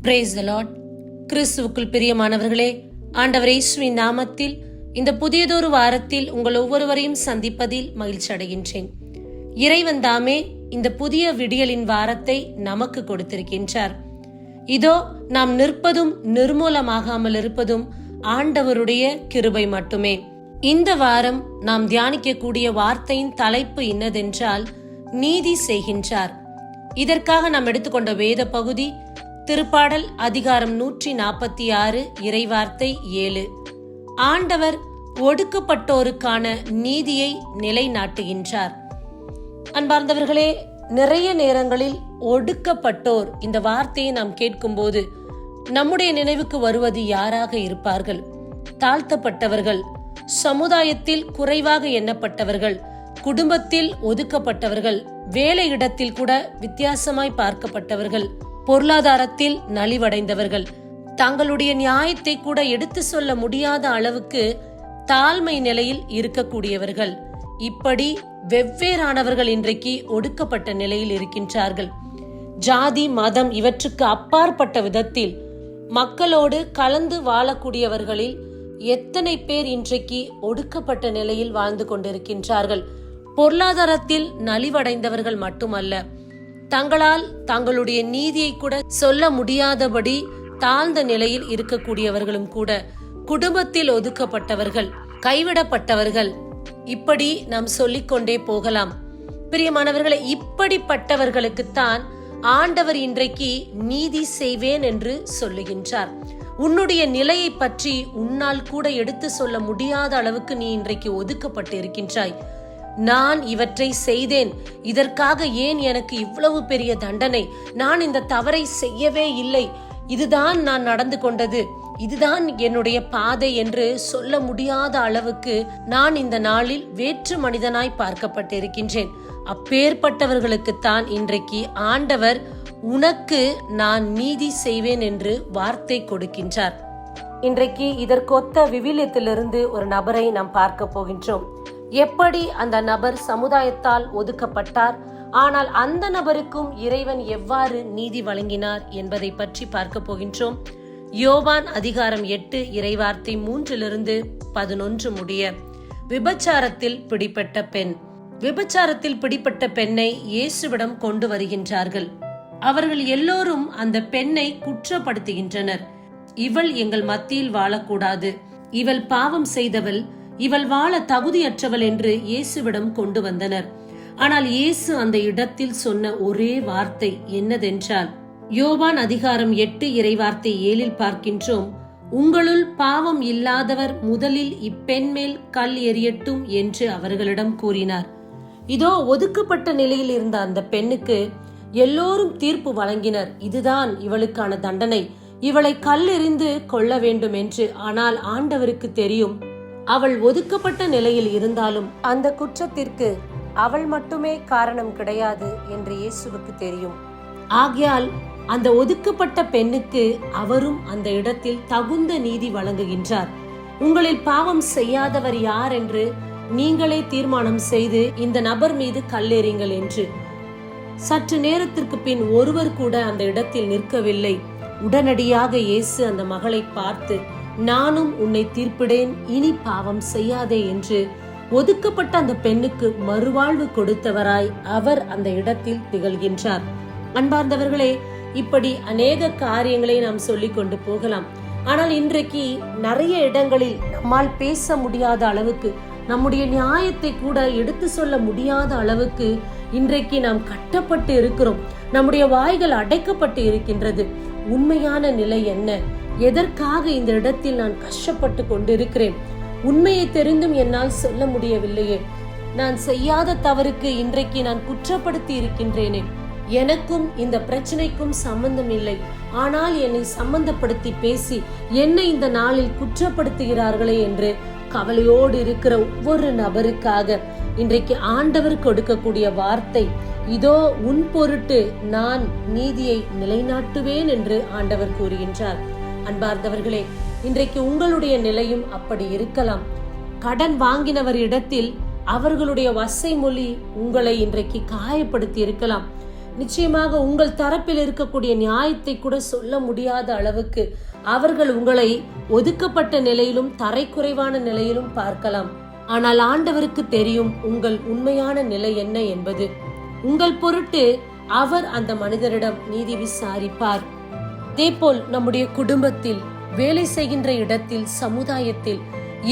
Praise the Lord. கிறிஸ்துவுக்குள் பிரியமானவர்களே, ஆண்டவர் இயேசுவின் நாமத்தில் இந்த புதியதொரு வாரத்தில் உங்கள் ஒவ்வொருவரையும் சந்திப்பதில் மகிழ்ச்சி அடைகின்றேன். இறைவன் தாமே இந்த புதிய விடியலின் வாரத்தை நமக்கு கொடுத்திருக்கின்றார். இதோ நாம் நிற்பதும் நிர்மூலமாகாமல் இருப்பதும் ஆண்டவருடைய கிருபை மட்டுமே. இந்த வாரம் நாம் தியானிக்கக்கூடிய வார்த்தையின் தலைப்பு என்னதென்றால், நீதி செய்கின்றார். இதற்காக நாம் எடுத்துக்கொண்ட வேத பகுதி திருப்பாடல் அதிகாரம் 146 இறைவார்த்தை 7. ஆண்டவர் ஒடுக்கப்பட்டோருக்கான நீதியை நிலைநாட்டுகின்றார். அன்பார்ந்தவர்களே, நிறைய நேரங்களில் ஒடுக்கப்பட்டோர் இந்த வார்த்தையை நாம் கேட்கும்போது நம்முடைய நினைவுக்கு வருவது யாராக இருப்பார்கள்? தாழ்த்தப்பட்டவர்கள், சமுதாயத்தில் குறைவாக எண்ணப்பட்டவர்கள், குடும்பத்தில் ஒதுக்கப்பட்டவர்கள், வேலையிடத்தில் கூட வித்தியாசமாய் பார்க்கப்பட்டவர்கள், பொருளாதாரத்தில் நலிவடைந்தவர்கள், தங்களுடைய நியாயத்தை கூட எடுத்து சொல்ல முடியாத அளவுக்கு தாழ்மை நிலையில் இருக்கக்கூடியவர்கள், இப்படி வெவ்வேறானவர்கள் இன்றைக்கு ஒடுக்கப்பட்ட நிலையில் இருக்கின்றார்கள். ஜாதி மதம் இவற்றுக்கு அப்பாற்பட்ட விதத்தில் மக்களோடு கலந்து வாழக்கூடியவர்களில் எத்தனை பேர் இன்றைக்கு ஒடுக்கப்பட்ட நிலையில் வாழ்ந்து கொண்டிருக்கின்றார்கள். பொருளாதாரத்தில் நலிவடைந்தவர்கள் மட்டுமல்ல, தங்களால் தங்களுடைய நீதியை கூட சொல்ல முடியாதபடி தாழ்ந்த நிலையில் இருக்கக்கூடியவர்களும் கூட, குடும்பத்தில் ஒதுக்கப்பட்டவர்கள், கைவிடப்பட்டவர்கள், இப்படி நாம் சொல்லிக்கொண்டே போகலாம். பிரியமானவர்களை, இப்படிப்பட்டவர்களுக்குத்தான் ஆண்டவர் இன்றைக்கு நீதி செய்வேன் என்று சொல்லுகின்றார். உன்னுடைய நிலையை பற்றி உன்னால் கூட எடுத்து சொல்ல முடியாத அளவுக்கு நீ இன்றைக்கு ஒதுக்கப்பட்டு இருக்கின்றாய். நான் இவற்றை செய்தேன், இதற்காக ஏன் எனக்கு இவ்வளவு பெரிய தண்டனை? நான் இந்த தவறை செய்யவே இல்லை, இதுதான் நான் நடந்து கொண்டது, இதுதான் என்னுடைய பாதை என்று சொல்ல முடியாத அளவுக்கு நான் இந்த நாளில் வேற்று மனிதனாய் பார்க்கப்பட்டிருக்கின்றேன். அப்பேற்பட்டவர்களுக்குத்தான் இன்றைக்கு ஆண்டவர் உனக்கு நான் நீதி செய்வேன் என்று வார்த்தை கொடுக்கின்றார். இன்றைக்கு இதற்கொத்த விவிலியத்திலிருந்து ஒரு நபரை நாம் பார்க்க போகின்றோம். எப்படி அந்த நபர் சமுதாயத்தால் ஒதுக்கப்பட்டார், ஆனால் அந்த நபருக்கும் இறைவன் எவ்வாறு நீதி வழங்கினார் என்பதை பற்றி பார்க்க போகின்றோம். யோவான் அதிகாரம் 8 இறைவார்த்தை 3-11 முடிய. விபச்சாரத்தில் பிடிப்பட்ட பெண். விபச்சாரத்தில் பிடிப்பட்ட பெண்ணை இயேசுவிடம் கொண்டு வருகின்றார்கள். அவர்கள் எல்லோரும் அந்த பெண்ணை குற்றப்படுத்துகின்றனர். இவள் எங்கள் மத்தியில் வாழக்கூடாது, இவள் பாவம் செய்தவள், இவள் வாழ தகுதியற்றவள் என்று இயேசுவிடம் கொண்டு வந்தனர். ஆனால் இயேசு அந்த இடத்தில் சொன்ன ஒரே வார்த்தை என்னதென்றால், யோவான் அதிகாரம் 8 இறைவார்த்தை 7 பார்க்கின்றோம், உங்களுள் பாவம் இல்லாதவர் முதலில் இப்பெண் மேல் கல் எறியட்டும் என்று அவர்களிடம் கூறினார். இதோ ஒதுக்கப்பட்ட நிலையில் இருந்த அந்த பெண்ணுக்கு எல்லோரும் தீர்ப்பு வழங்கினர். இதுதான் இவளுக்கான தண்டனை, இவளை கல்லெறிந்து கொள்ள வேண்டும் என்று. ஆனால் ஆண்டவருக்கு தெரியும், அவள் ஒதுக்கப்பட்ட நிலையில் இருந்தாலும் அந்த குற்றத்திற்கு அவள் மட்டுமே காரணம் கிடையாது என்று இயேசுவுக்கு தெரியும். ஆகையால் அந்த ஒதுக்கப்பட்ட பெண்ணுக்கு அவரும் அந்த இடத்தில் தகுந்த நீதி வழங்குகின்றார். உங்களில் பாவம் செய்யாதவர் யார் என்று நீங்களே தீர்மானம் செய்து இந்த நபர் மீது கல்லெறிங்கள் என்று. சற்று நேரத்திற்கு பின் ஒருவர் கூட அந்த இடத்தில் நிற்கவில்லை. உடனடியாக இயேசு அந்த மகளை பார்த்து, நானும் உன்னை தீர்ப்பிடேன், இனி பாவம் செய்யாதே என்று ஒதுக்கப்பட்ட அந்த பெண்ணுக்கு மறுவாழ்வு கொடுத்தவராய் அவர் அந்த இடத்தில் திகழ்கின்றார். அன்பார்ந்தவர்களே, இப்படி அநேக காரியங்களை நாம் சொல்லிக் கொண்டு போகலாம். ஆனால் இன்றைக்கு நிறைய இடங்களில் நம்மால் பேச முடியாத அளவுக்கு, நம்முடைய நியாயத்தை கூட எடுத்து சொல்ல முடியாத அளவுக்கு இன்றைக்கு நாம் கட்டப்பட்டு இருக்கிறோம். நம்முடைய வாய்கள் அடைக்கப்பட்டு இருக்கின்றது. உண்மையான நிலை என்ன? எதற்காக இந்த இடத்தில் நான் கஷ்டப்பட்டு கொண்டிருக்கிறேன்? உண்மையை தெரிந்தும் என்னால் சொல்ல முடியவில்லையே. நான் செய்யாத தவறுக்கு இன்றைக்கு நான் குற்றப்படுத்தி இருக்கின்றேனே. எனக்கும் இந்த பிரச்சனைக்கும் சம்பந்தம் இல்லை, ஆனால் என்னை சம்பந்தப்படுத்தி பேசி என்னை இந்த நாளில் குற்றப்படுத்துகிறார்களே என்று கவலையோடு இருக்கிற ஒவ்வொரு நபருக்காக இன்றைக்கு ஆண்டவர் கொடுக்கக்கூடிய வார்த்தை, இதோ உன் பொருட்டு நான் நீதியை நிலைநாட்டுவேன் என்று ஆண்டவர் கூறுகின்றார். அன்பார்ந்தவர்களே, இன்றைக்கு உங்களுடைய நிலையும் அப்படி இருக்கலாம். கடன் வாங்கினவர் இடத்தில் அவர்களுடைய வசை மொழி உங்களை இன்றைக்கு காயப்படுத்தி இருக்கலாம். நிச்சயமாக உங்கள் தரப்பில் இருக்கக்கூடிய நியாயத்தை கூட சொல்ல முடியாத அளவுக்கு அவர்கள் உங்களை ஒதுக்கப்பட்ட நிலையிலும் தரைக்குறைவான நிலையிலும் பார்க்கலாம். ஆனால் ஆண்டவருக்கு தெரியும் உங்கள் உண்மையான நிலை என்ன என்பது. உங்கள் பொருட்டு அவர் அந்த மனிதரிடம் நீதி விசாரிப்பார். அதேபோல் நம்முடைய குடும்பத்தில், வேலை செய்கின்ற இடத்தில், சமுதாயத்தில்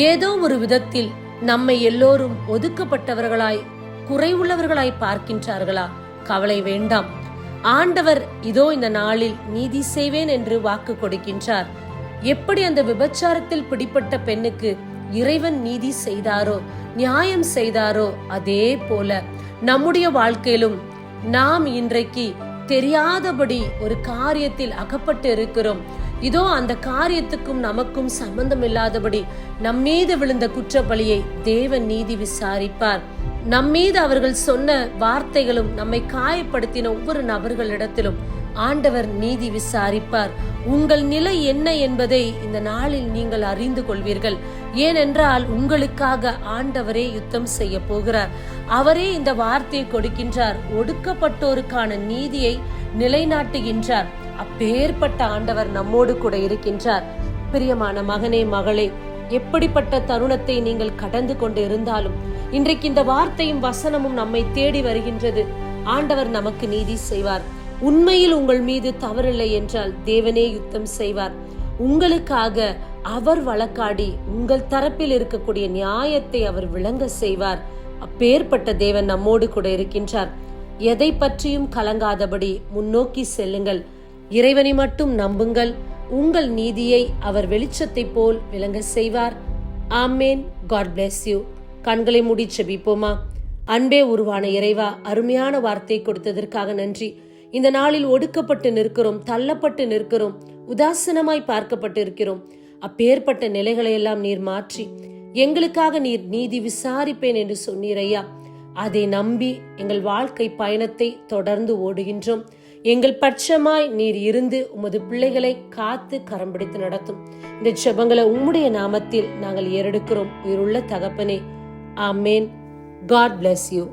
ஏதோ ஒரு விதத்தில் நம்மை எல்லோரும் ஒதுக்கப்பட்டவர்களாய், குறைவுள்ளவர்களாய் பார்க்கின்றார்களா? கவலை வேண்டாம். ஆண்டவர் இதோ இந்த நாளில் நீதி செய்வேன் என்று வாக்கு கொடுக்கின்றார். எப்படி அந்த விபச்சாரத்தில் பிடிப்பட்ட பெண்ணுக்கு இறைவன் நீதி செய்தாரோ, நியாயம் செய்தாரோ, அதே போல நம்முடைய வாழ்க்கையிலும் நாம் இன்றைக்கு தெரியாதபடி ஒரு காரியத்தில் அகப்பட்டு இருக்கிறோம். இதோ அந்த காரியத்துக்கும் நமக்கும் சம்பந்தம் இல்லாதபடி நம்மீது விழுந்த குற்றப்பழியை தேவன் நீதி விசாரிப்பார். நம்மீது அவர்கள் சொன்ன வார்த்தைகளும் நம்மை காயப்படுத்தின ஒவ்வொரு நபர்களிடத்திலும் ஆண்டவர் நீதி விசாரிப்பார். உங்கள் நிலை என்ன என்பதை இந்த நாளில் நீங்கள் அறிந்து கொள்வீர்கள். ஏனென்றால் உங்களுக்காக ஆண்டவரே யுத்தம் செய்ய போகிறார். அவரே இந்த வார்த்தையை கொடுக்கின்றார். ஒடுக்கப்பட்டோருக்கான நீதியை நிலைநாட்டுகின்றார். அப்பேற்பட்ட ஆண்டவர் நம்மோடு கூட இருக்கின்றார். பிரியமான மகனே, மகளே, எப்படிப்பட்ட தருணத்தை நீங்கள் கடந்து கொண்டு இருந்தாலும் இன்றைக்கு இந்த வார்த்தையும் வசனமும் நம்மை தேடி வருகின்றது. ஆண்டவர் நமக்கு நீதி செய்வார். உண்மையில் உங்கள் மீது தவறில்லை என்றால் தேவனே யுத்தம் செய்வார். உங்களுக்காக அவர் வழக்காடி உங்கள் தரப்பில் இருக்கக்கூடிய நியாயத்தை அவர் விளங்க செய்வார். அப்பேற்பட்ட தேவன் நம்மோடு கூட இருக்கின்றார். எதை பற்றியும் கலங்காதபடி முன்னோக்கி செல்லுங்கள். இறைவனை மட்டும் நம்புங்கள். உங்கள் நீதியை அவர் வெளிச்சத்தை போல் விளங்க செய்வார். ஆமேன். God bless you. கண்களை மூடி ஜெபிப்போமா? அன்பே உருவான இறைவா, அருமையான வார்த்தை கொடுத்ததற்காக நன்றி. இந்த நாளில் ஒடுக்கப்பட்டு நிற்கிறோம், தள்ளப்பட்டு நிற்கிறோம், உதாசீனமாய் பார்க்கப்பட்டு இருக்கிறோம். அப்பேற்பட்ட நிலைகளை எல்லாம் நீர் மாற்றி எங்களுக்காக நீர் நீதி விசாரிப்பேன் என்று சொன்னீர் ஐயா. அதை நம்பி எங்கள் வாழ்க்கை பயணத்தை தொடர்ந்து ஓடுகின்றோம். எங்கள் பட்சமாய் நீர் இருந்து உமது பிள்ளைகளை காத்து கரம் பிடித்து நடத்தும். இந்த ஜெபங்களை உம்முடைய நாமத்தில் நாங்கள் ஏறெடுக்கிறோம். உயிருள்ள தகப்பனே, ஆமேன். God bless you.